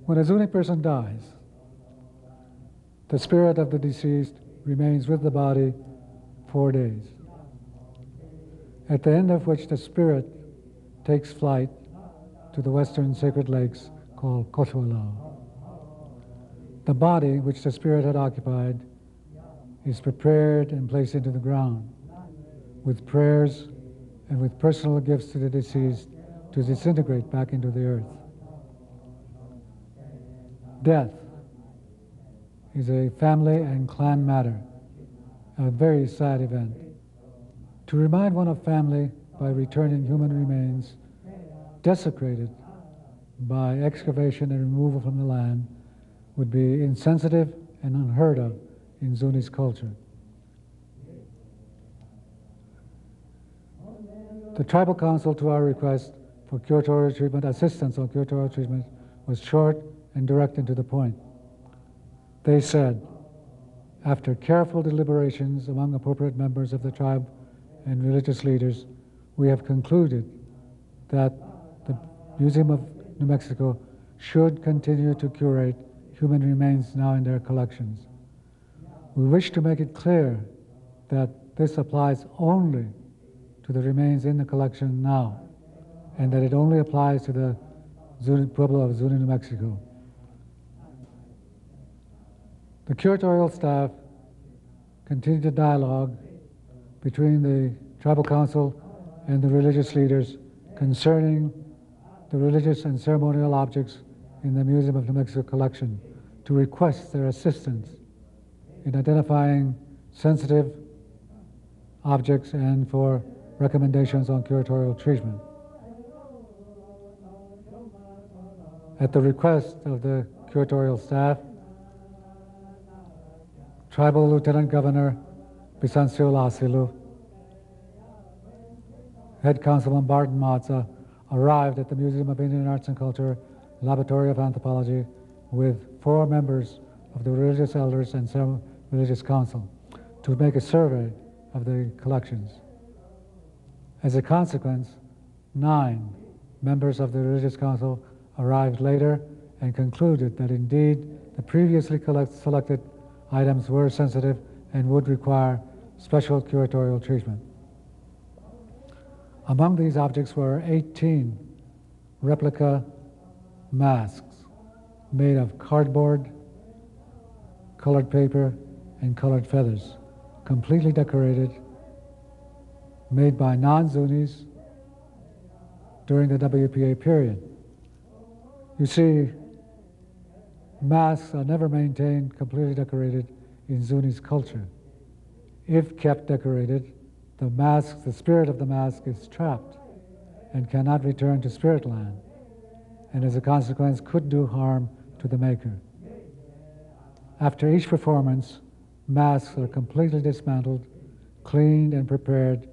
When a Zuni person dies, the spirit of the deceased remains with the body 4 days, at the end of which the spirit takes flight to the western sacred lakes called Kotwalao. The body which the spirit had occupied is prepared and placed into the ground with prayers and with personal gifts to the deceased to disintegrate back into the earth. Death is a family and clan matter, a very sad event. To remind one of family by returning human remains desecrated by excavation and removal from the land would be insensitive and unheard of in Zuni's culture. The tribal council, to our request for curatorial treatment, assistance on curatorial treatment, was short and direct and to the point. They said, after careful deliberations among appropriate members of the tribe and religious leaders, we have concluded that the Museum of New Mexico should continue to curate human remains now in their collections. We wish to make it clear that this applies only to the remains in the collection now, and that it only applies to the Pueblo of Zuni, New Mexico. The curatorial staff continued the dialogue between the tribal council and the religious leaders concerning the religious and ceremonial objects in the Museum of New Mexico collection to request their assistance in identifying sensitive objects and for recommendations on curatorial treatment. At the request of the curatorial staff, Tribal Lieutenant Governor Bisancio Lasilu, Head Councilman Barton Matza, arrived at the Museum of Indian Arts and Culture Laboratory of Anthropology with 4 members of the religious elders and religious council to make a survey of the collections. As a consequence, 9 members of the religious council arrived later and concluded that indeed the previously selected items were sensitive and would require special curatorial treatment. Among these objects were 18 replica masks made of cardboard, colored paper, and colored feathers, completely decorated, made by non-Zunis during the WPA period. You see, masks are never maintained completely decorated in Zuni's culture. If kept decorated, the mask, the spirit of the mask is trapped and cannot return to spirit land, and as a consequence could do harm to the maker. After each performance, masks are completely dismantled, cleaned, and prepared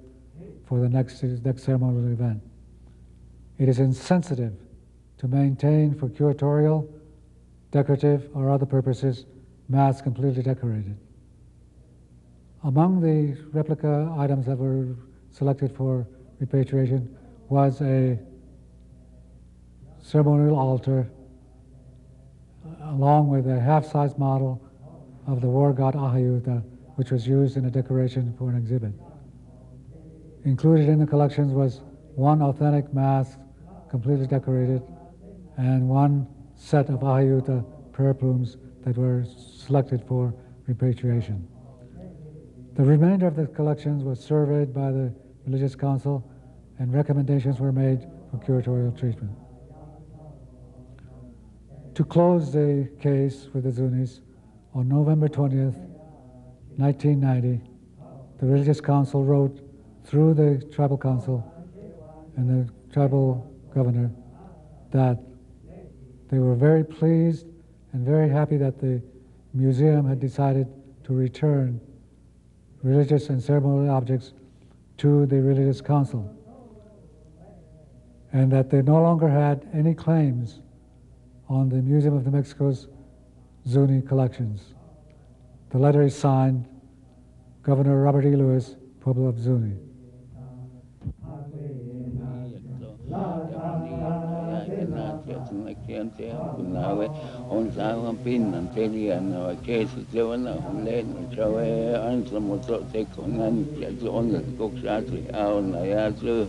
for the next ceremonial event. It is insensitive to maintain for curatorial, decorative, or other purposes masks completely decorated. Among the replica items that were selected for repatriation was a ceremonial altar along with a half-size model of the war god Ahayuta, which was used in a decoration for an exhibit. Included in the collections was 1 authentic mask, completely decorated, and 1 set of Ahayuta prayer plumes that were selected for repatriation. The remainder of the collections was surveyed by the Religious Council, and recommendations were made for curatorial treatment. To close the case with the Zunis, on November 20th, 1990, the Religious Council wrote through the Tribal Council and the Tribal Governor that they were very pleased and very happy that the museum had decided to return religious and ceremonial objects to the Religious Council, and that they no longer had any claims on the Museum of New Mexico's Zuni collections. The letter is signed, Governor Robert E. Lewis, Pueblo of Zuni. siempre una vez on sabe pin antelia no que se lleva na le no chave antes moto te con an ya on la coxatri a on la ya su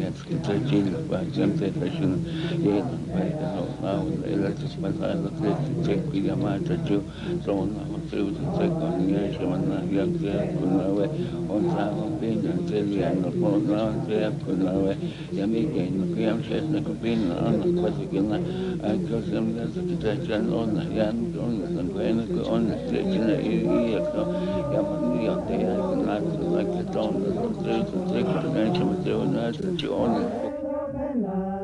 jetzt gibt es Chile, weil siempre fashion y weil no el otro pasado que se cuida más chu son no se se con ya se van a ya que con la ve on sabe pin antelia no con la se con la ve ya mi que no que am se no pin no no cosa que na a que se me hace que ya no ya no no bueno que on se tiene y eso ya man ya te ya con la que ton se que se que se me dio una se on